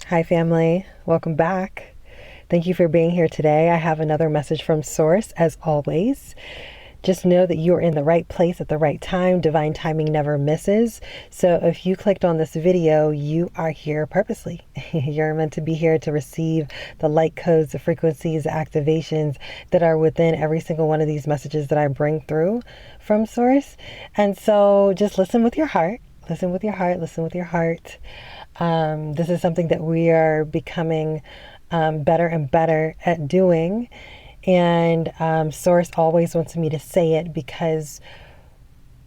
Hi, family. Welcome back. Thank you for being here today. I have another message from Source, as always. Just know that you're in the right place at the right time. Divine timing never misses. So if you clicked on this video, you are here purposely. You're meant to be here to receive the light codes, the frequencies, the activations that are within every single one of these messages that I bring through from Source. And so just listen with your heart. Listen with your heart. Listen with your heart. This is something that we are becoming better and better at doing. And Source always wants me to say it because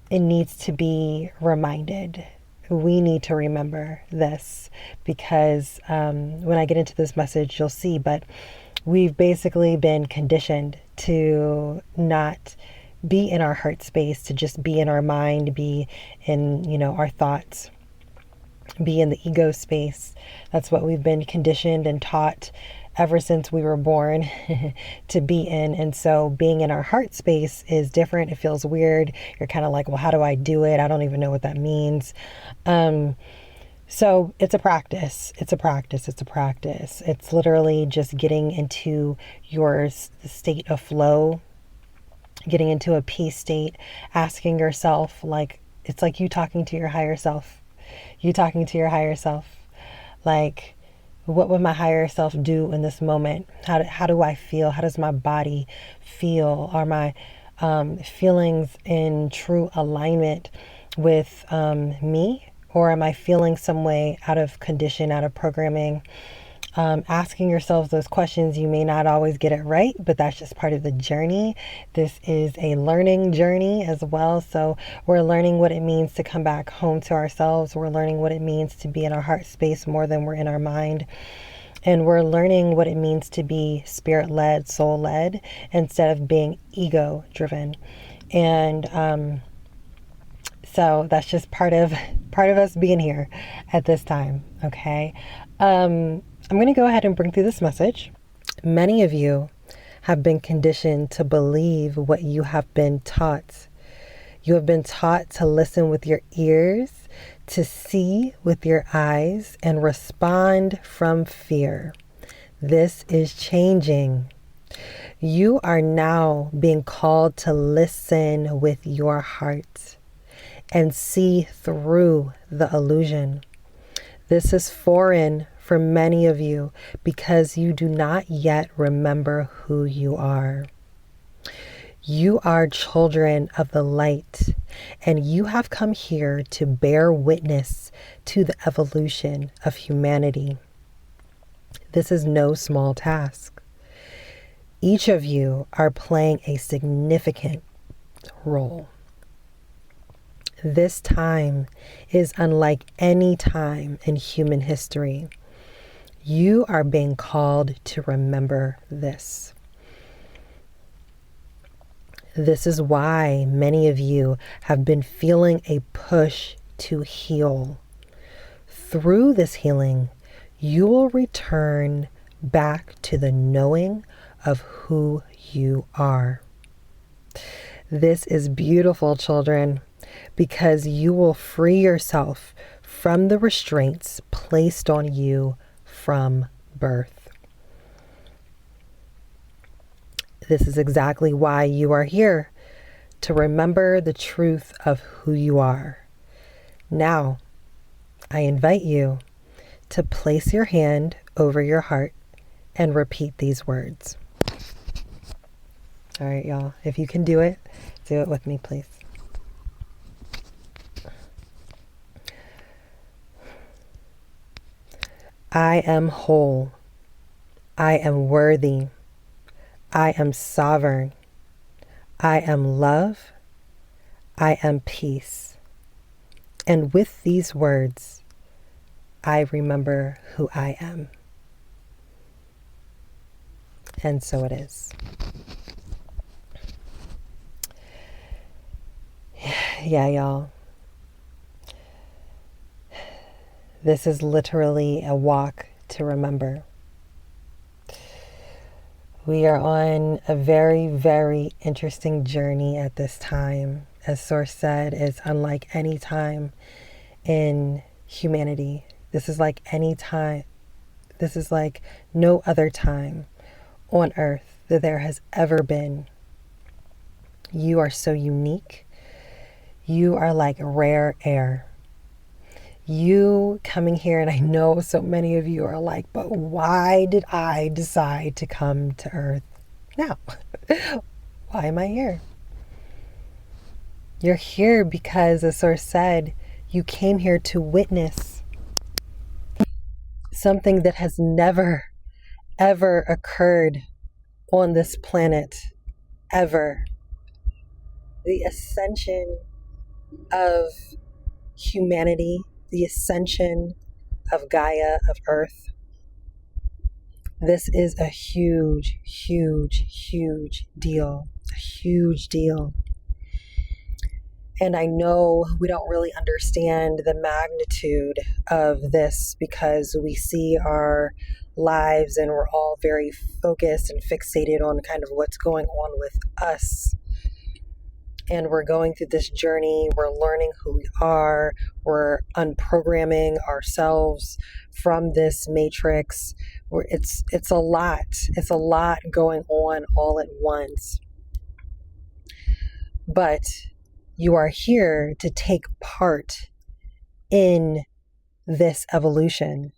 it needs to be reminded. We need to remember this because when I get into this message, you'll see, but we've basically been conditioned to not be in our heart space, to just be in our mind, be in, our thoughts, be in the ego space. That's what we've been conditioned and taught ever since we were born to be in. And so being in our heart space is different. It feels weird. You're kind of like, well, how do I do it? I don't even know what that means. So it's a practice. It's a practice. It's a practice. It's literally just getting into your state of flow, getting into a peace state, asking yourself, like, it's like you talking to your higher self. You talking to your higher self. Like, what would my higher self do in this moment? How do I feel? How does my body feel? Are my feelings in true alignment with me? Or am I feeling some way out of condition, out of programming? Asking yourselves those questions, you may not always get it right, but that's just part of the journey. This is a learning journey as well. So we're learning what it means to come back home to ourselves. We're learning what it means to be in our heart space more than we're in our mind. And we're learning what it means to be spirit-led, soul-led, instead of being ego-driven. And so that's just part of us being here at this time, okay? I'm going to go ahead and bring through this message. Many of you have been conditioned to believe what you have been taught. You have been taught to listen with your ears, to see with your eyes, and respond from fear. This is changing. You are now being called to listen with your heart and see through the illusion. This is foreign for many of you because you do not yet remember who you are. You are children of the light, and you have come here to bear witness to the evolution of humanity. This is no small task. Each of you are playing a significant role. This time is unlike any time in human history. You are being called to remember this. This is why many of you have been feeling a push to heal. Through this healing, you will return back to the knowing of who you are. This is beautiful, children, because you will free yourself from the restraints placed on you from birth. This is exactly why you are here, to remember the truth of who you are. Now, I invite you to place your hand over your heart and repeat these words. All right, y'all, if you can do it with me, please. I am whole. I am worthy. I am sovereign. I am love. I am peace. And with these words, I remember who I am. And so it is. Yeah, y'all. This is literally a walk to remember. We are on a very, very interesting journey at this time. As Source said, it's unlike any time in humanity. This is like any time This is like no other time on earth that there has ever been. You are so unique. You are like rare air. You coming here, and I know so many of you are like, but why did I decide to come to earth now? Why am I here? You're here because, as Source said, you came here to witness something that has never, ever occurred on this planet, ever. The ascension of humanity, the ascension of Gaia, of Earth. This is a huge, huge, huge deal. A huge deal. And I know we don't really understand the magnitude of this because we see our lives and we're all very focused and fixated on kind of what's going on with us. And we're going through this journey. We're learning who we are. We're unprogramming ourselves from this matrix. It's a lot. It's a lot going on all at once. But you are here to take part in this evolution.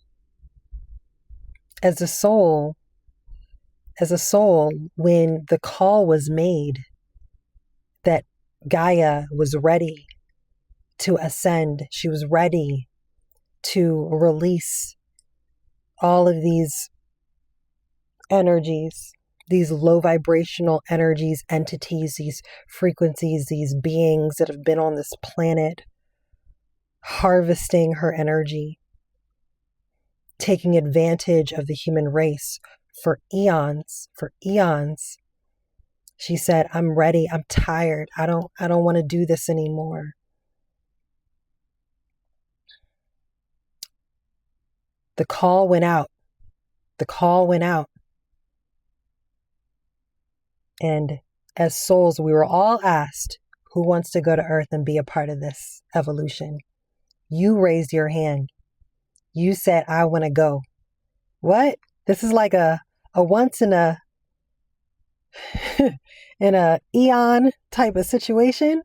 As a soul, when the call was made that Gaia was ready to ascend, she was ready to release all of these energies, these low vibrational energies, entities, these frequencies, these beings that have been on this planet, harvesting her energy, taking advantage of the human race for eons, She said, I'm ready. I'm tired. I don't want to do this anymore. The call went out. And as souls, we were all asked, who wants to go to Earth and be a part of this evolution? You raised your hand. You said, I want to go. What? This is like a once in a in a eon type of situation?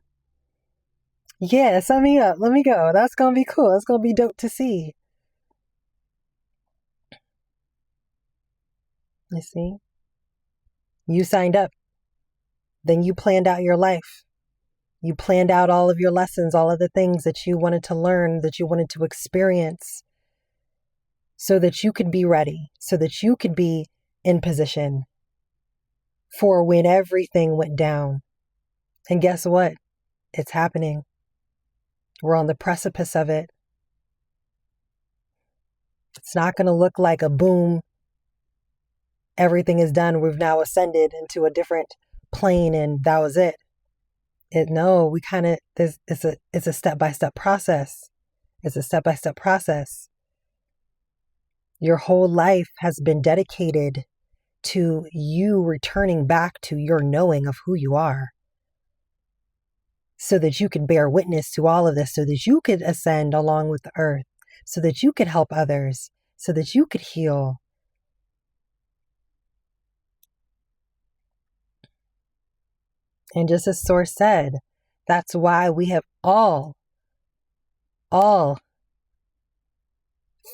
Yeah, sign me up. Let me go. That's going to be cool. That's going to be dope to see. You see? You signed up. Then you planned out your life. You planned out all of your lessons, all of the things that you wanted to learn, that you wanted to experience, so that you could be ready, so that you could be in position for when everything went down. And guess what? It's happening. We're on the precipice of it. It's not going to look like a boom. Everything is done. We've now ascended into a different plane and that was it. We kind of, it's a step-by-step process. It's a step-by-step process. Your whole life has been dedicated to you returning back to your knowing of who you are, so that you can bear witness to all of this, so that you could ascend along with the earth, so that you could help others, so that you could heal. And just as Source said, that's why we have all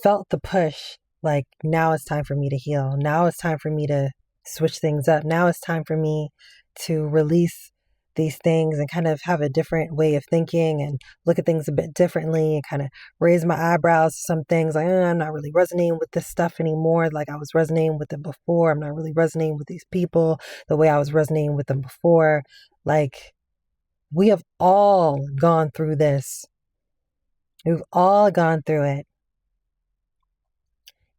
felt the push. Like, now it's time for me to heal. Now it's time for me to switch things up. Now it's time for me to release these things and kind of have a different way of thinking and look at things a bit differently and kind of raise my eyebrows to some things like, I'm not really resonating with this stuff anymore like I was resonating with it before. I'm not really resonating with these people the way I was resonating with them before. Like, we have all gone through this. We've all gone through it.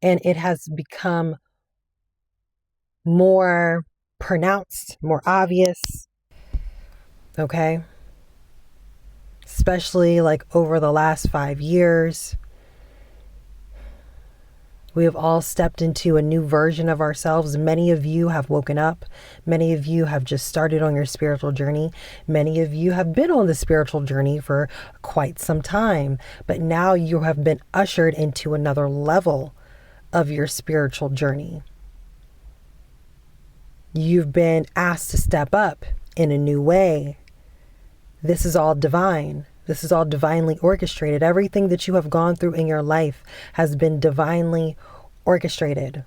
And it has become more pronounced, more obvious. Okay? Especially like over the last 5 years. We have all stepped into a new version of ourselves. Many of you have woken up. Many of you have just started on your spiritual journey. Many of you have been on the spiritual journey for quite some time. But now you have been ushered into another level of your spiritual journey. You've been asked to step up in a new way. This is all divine. This is all divinely orchestrated. Everything that you have gone through in your life has been divinely orchestrated.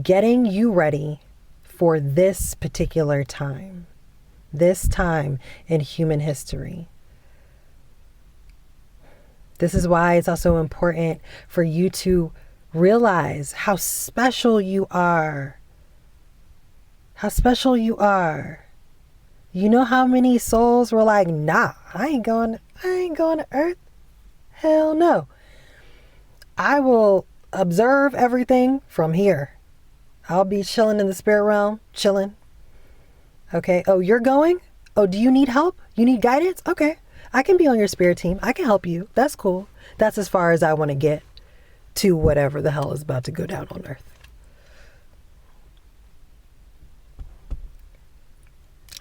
Getting you ready for this particular time. This time in human history. This is why it's also important for you to realize how special you are. How special you are. You know how many souls were like, nah, I ain't going to Earth. Hell no. I will observe everything from here. I'll be chilling in the spirit realm, chilling. Okay. Oh, you're going? Oh, do you need help? You need guidance? Okay. I can be on your spirit team. I can help you. That's cool. That's as far as I want to get to whatever the hell is about to go down on Earth.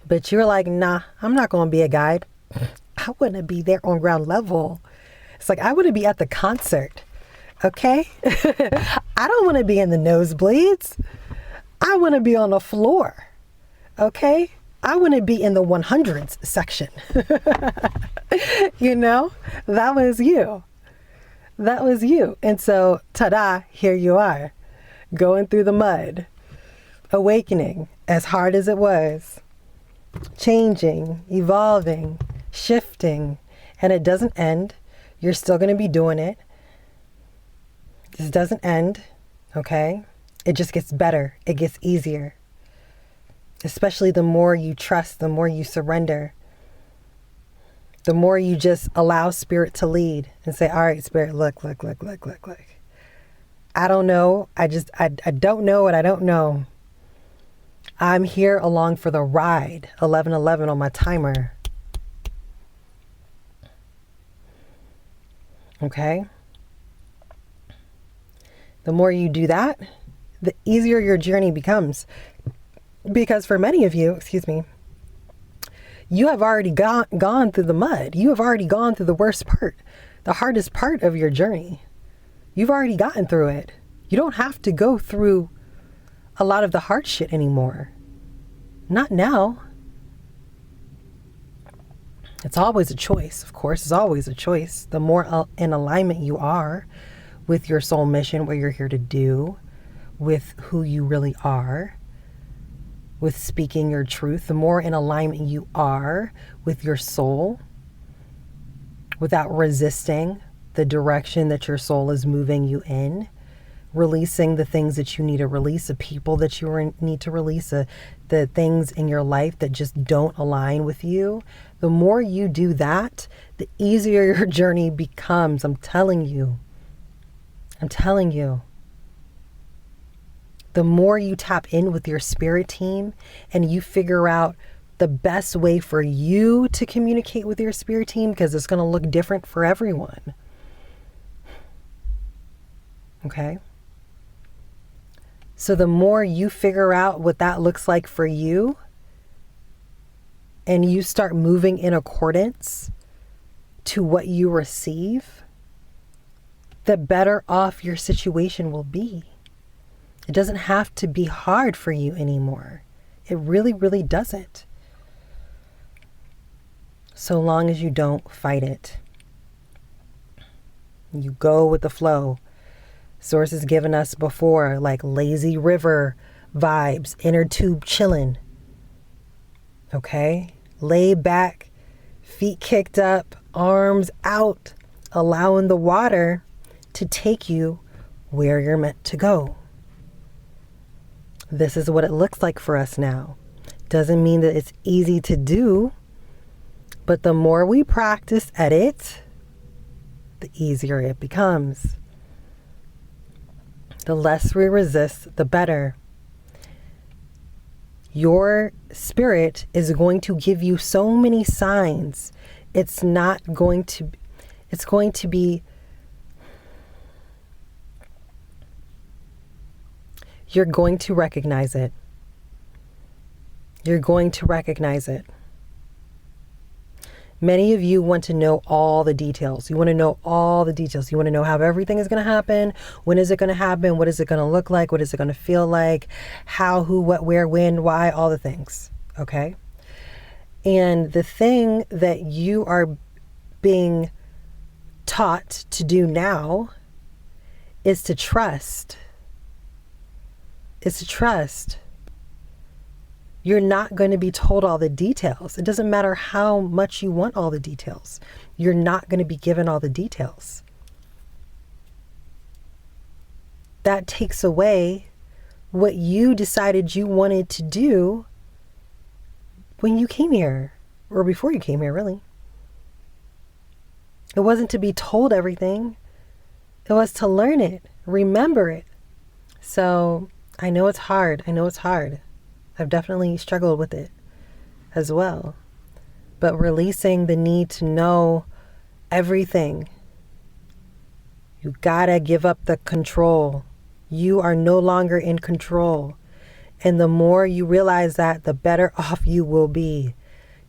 But you're like, nah, I'm not going to be a guide. I want to be there on ground level. It's like, I want to be at the concert. Okay. I don't want to be in the nosebleeds. I want to be on the floor. Okay. I want to be in the 100s section. You know, that was you. That was you. And so, ta-da, here you are, going through the mud, awakening as hard as it was, changing, evolving, shifting, and it doesn't end. You're still going to be doing it. This doesn't end, okay? It just gets better. It gets easier. Especially the more you trust, the more you surrender, the more you just allow spirit to lead and say, all right, spirit, look. I don't know. I don't know what I don't know. I'm here along for the ride. 11:11 on my timer. Okay. The more you do that, the easier your journey becomes. Because for many of you, you have already gone through the mud. You have already gone through the worst part, the hardest part of your journey. You've already gotten through it. You don't have to go through a lot of the hard shit anymore. Not now. It's always a choice, of course. It's always a choice. The more in alignment you are with your soul mission, what you're here to do, with who you really are, with speaking your truth, the more in alignment you are with your soul, without resisting the direction that your soul is moving you in, releasing the things that you need to release, the people that you need to release, the things in your life that just don't align with you. The more you do that, the easier your journey becomes. I'm telling you. The more you tap in with your spirit team and you figure out the best way for you to communicate with your spirit team, because it's going to look different for everyone. Okay? So the more you figure out what that looks like for you and you start moving in accordance to what you receive, the better off your situation will be. It doesn't have to be hard for you anymore. It really, really doesn't. So long as you don't fight it. You go with the flow. Source has given us before, like lazy river vibes, inner tube chilling. Okay? Lay back, feet kicked up, arms out, allowing the water to take you where you're meant to go. This is what it looks like for us now. Doesn't mean that it's easy to do, but the more we practice at it, the easier it becomes. The less we resist, the better. Your spirit is going to give you so many signs. It's going to be you're going to recognize it. You're going to recognize it. Many of you want to know all the details. You want to know all the details. You want to know how everything is going to happen. When is it going to happen? What is it going to look like? What is it going to feel like? How, who, what, where, when, why, all the things. Okay? And the thing that you are being taught to do now is to trust. Is to trust. You're not going to be told all the details. It doesn't matter how much you want all the details. You're not going to be given all the details. That takes away what you decided you wanted to do when you came here, or before you came here, really. It wasn't to be told everything. It was to learn it, remember it. So I know it's hard. I know it's hard. I've definitely struggled with it as well. But releasing the need to know everything. You gotta give up the control. You are no longer in control. And the more you realize that, the better off you will be.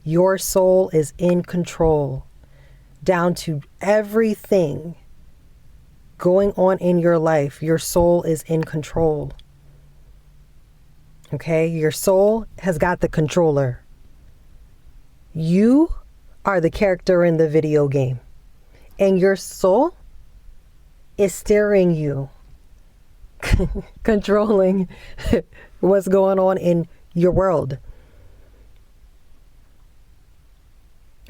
Your soul is in control, down to everything going on in your life. Your soul is in control. Okay? Your soul has got the controller. You are the character in the video game. And your soul is steering you, controlling what's going on in your world.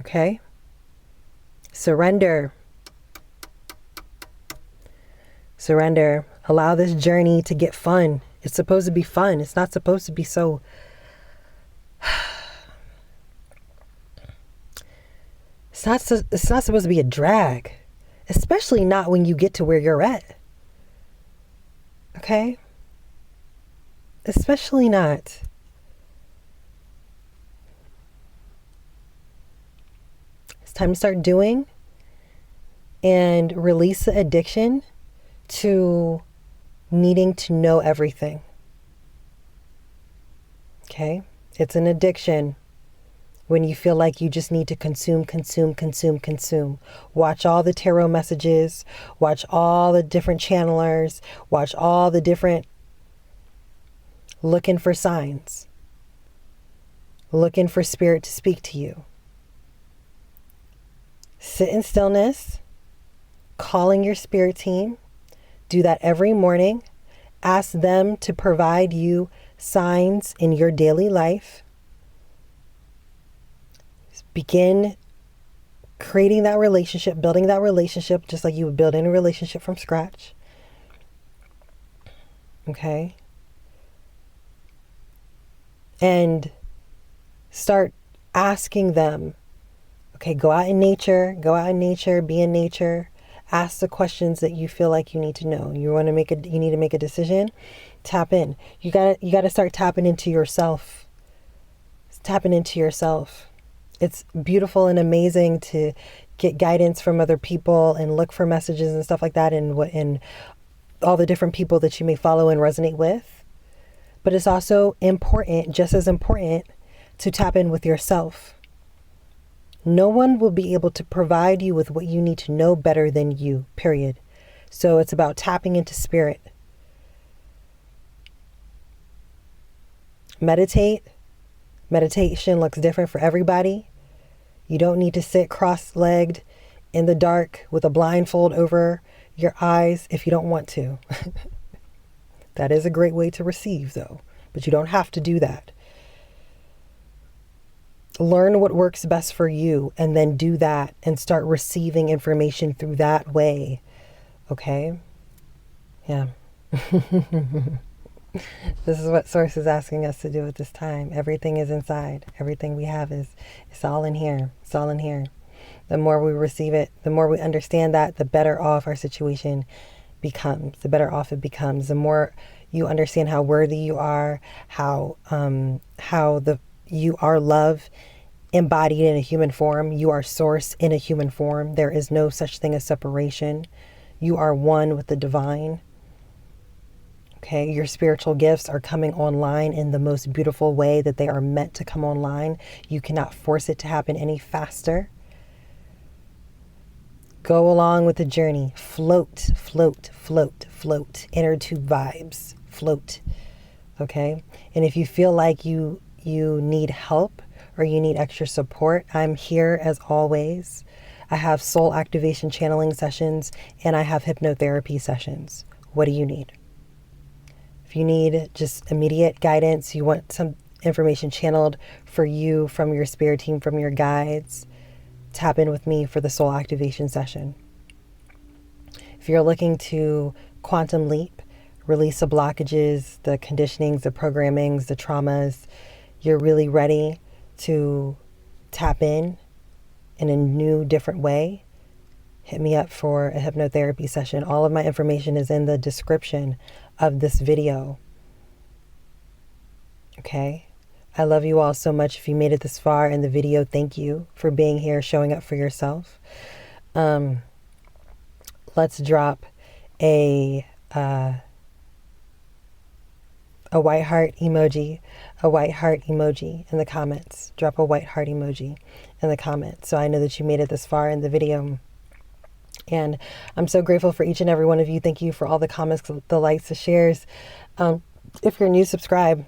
Okay? Surrender. Surrender. Allow this journey to get fun. It's supposed to be fun. It's not supposed to be so... It's not supposed to be a drag. Especially not when you get to where you're at. Okay? Especially not. It's time to start doing and release the addiction to needing to know everything. Okay? It's an addiction when you feel like you just need to consume. Watch all the tarot messages, watch all the different channelers, watch all the different looking for signs, looking for spirit to speak to you. Sit in stillness, calling your spirit team. Do that every morning. Ask them to provide you signs in your daily life. Begin creating that relationship, building that relationship, just like you would build any relationship from scratch. Okay? And start asking them, okay, go out in nature, be in nature. Ask the questions that you feel like you need to know. You need to make a decision. Tap in. You gotta start tapping into yourself. Tapping into yourself. It's beautiful and amazing to get guidance from other people and look for messages and stuff like that, and all the different people that you may follow and resonate with. But it's also important, just as important, to tap in with yourself. No one will be able to provide you with what you need to know better than you, period. So it's about tapping into spirit. Meditate. Meditation looks different for everybody. You don't need to sit cross-legged in the dark with a blindfold over your eyes if you don't want to. That is a great way to receive, though, but you don't have to do that. Learn what works best for you and then do that and start receiving information through that way. Okay? Yeah. This is what Source is asking us to do at this time. Everything is inside. Everything we have it's all in here. It's all in here. The more we receive it, the more we understand that, the better off our situation becomes. The better off it becomes. The more you understand how worthy you are, how you are love embodied in a human form. You are Source in a human form. There is no such thing as separation. You are one with the divine. Okay, your spiritual gifts are coming online in the most beautiful way that they are meant to come online. You cannot force it to happen any faster. Go along with the journey. Float, float, float, float. Inner tube vibes. Float. Okay? And if you feel like you need help or you need extra support, I'm here as always. I have soul activation channeling sessions and I have hypnotherapy sessions. What do you need? If you need just immediate guidance, you want some information channeled for you from your spirit team, from your guides, tap in with me for the soul activation session. If you're looking to quantum leap, release the blockages, the conditionings, the programmings, the traumas, you're really ready to tap in a new, different way, hit me up for a hypnotherapy session. All of my information is in the description of this video. Okay? I love you all so much. If you made it this far in the video, thank you for being here, showing up for yourself. Let's drop a white heart emoji, in the comments. Drop a white heart emoji in the comments so I know that you made it this far in the video. And I'm so grateful for each and every one of you. Thank you for all the comments, the likes, the shares. If you're new, subscribe.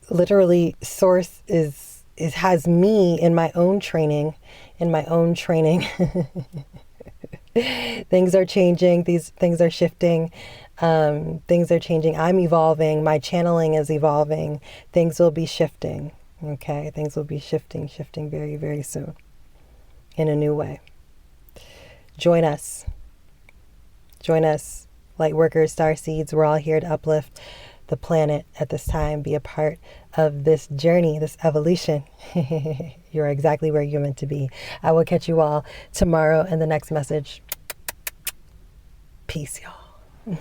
Literally Source has me in my own training. Things are changing. These things are shifting. Things are changing. I'm evolving. My channeling is evolving. Things will be shifting. Okay. Things will be shifting very, very soon in a new way. Join us. Light workers, star seeds. We're all here to uplift the planet at this time. Be a part of this journey, this evolution. You're exactly where you're meant to be. I will catch you all tomorrow in the next message. Peace, y'all.